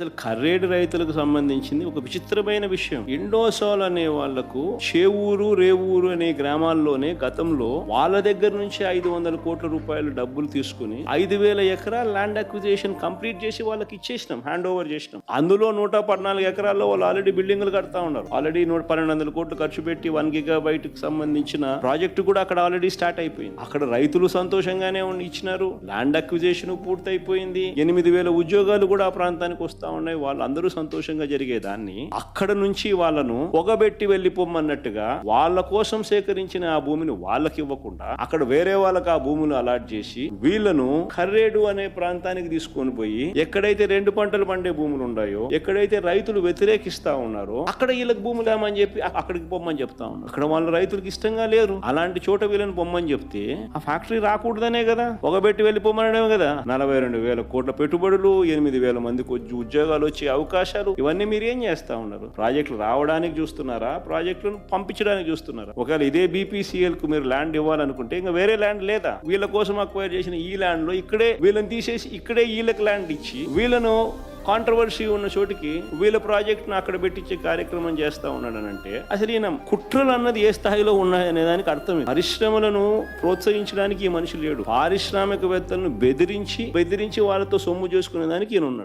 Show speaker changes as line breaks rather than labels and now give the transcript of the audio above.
అసలు కర్రేడు రైతులకు సంబంధించింది ఒక విచిత్రమైన విషయం. ఇండోసాల్ అనే వాళ్లకు చేవూరు రేవూరు అనే గ్రామాల్లోనే గతంలో వాళ్ళ దగ్గర నుంచి 500 కోట్ల రూపాయలు డబ్బులు తీసుకుని 5,000 ఎకరాల ల్యాండ్ అక్విజిషన్ కంప్లీట్ చేసి వాళ్ళకి ఇచ్చేసినాం, హ్యాండ్ ఓవర్ చేసినాం. అందులో 114 ఎకరాల్లో వాళ్ళు ఆల్రెడీ బిల్డింగ్లు కడతా ఉన్నారు. ఆల్రెడీ 1,200 కోట్లు ఖర్చు పెట్టి 1 GB సంబంధించిన ప్రాజెక్టు కూడా అక్కడ ఆల్రెడీ స్టార్ట్ అయిపోయింది. అక్కడ రైతులు సంతోషంగానే ఇచ్చినారు, ల్యాండ్ అక్విజిషన్ పూర్తయిపోయింది, 8,000 ఉద్యోగాలు కూడా ఆ ప్రాంతానికి వస్తా ఉన్నాయి. వాళ్ళందరూ సంతోషంగా జరిగేదాన్ని అక్కడ నుంచి వాళ్ళను పొగబెట్టి వెళ్ళిపోమన్నట్టుగా వాళ్ళ కోసం సేకరించిన ఆ భూమిని వాళ్ళకి ఇవ్వకుండా అక్కడ వేరే వాళ్ళకి ఆ భూములు అలాట్ చేసి వీళ్ళను కర్రేడు అనే ప్రాంతానికి తీసుకొని పోయి ఎక్కడైతే 2 పంటలు పండే భూములు ఉన్నాయో, ఎక్కడైతే రైతులు వ్యతిరేకిస్తా ఉన్నారో అక్కడ వీళ్ళకి భూములు ఏమని చెప్పి అక్కడికి పొమ్మని చెప్తా ఉన్నారు. అక్కడ వాళ్ళ రైతులకు ఇష్టంగా లేరు, అలాంటి చోట వీళ్ళని పొమ్మని చెప్తే ఆ ఫ్యాక్టరీ రాకూడదనే కదా, పొగబెట్టి వెళ్ళిపోమనడమే కదా. 42,000 కోట్ల పెట్టుబడులు, 8,000 మందికి ఉద్యోగాలు వచ్చే అవకాశాలు, ఇవన్నీ మీరు ఏం చేస్తా ఉన్నారు? ప్రాజెక్టులు రావడానికి చూస్తున్నారా, ప్రాజెక్టులను పంపించడానికి చూస్తున్నారా? ఒకవేళ ఇదే BPCL కు మీరు ల్యాండ్ ఇవ్వాలనుకుంటే ఇంకా వేరే ల్యాండ్ లేదా? వీళ్ళ కోసం అక్వైర్ చేసిన ఈ ల్యాండ్ లో ఇక్కడే వీళ్ళని తీసేసి ఇక్కడే వీళ్ళకి ల్యాండ్ ఇచ్చి వీళ్ళను కాంట్రవర్సీ ఉన్న చోటికి వీళ్ళ ప్రాజెక్టును అక్కడ పెట్టించే కార్యక్రమం చేస్తా ఉన్నాడనంటే అసలు ఈయన కుట్రలు అన్నది ఏ స్థాయిలో ఉన్నాయనే దానికి అర్థం. పరిశ్రమలను ప్రోత్సహించడానికి ఈ మనిషి లేడు, పారిశ్రామికవేత్తలను బెదిరించి వాళ్ళతో సొమ్ము చేసుకునే దానికి ఈయన ఉన్నాడు.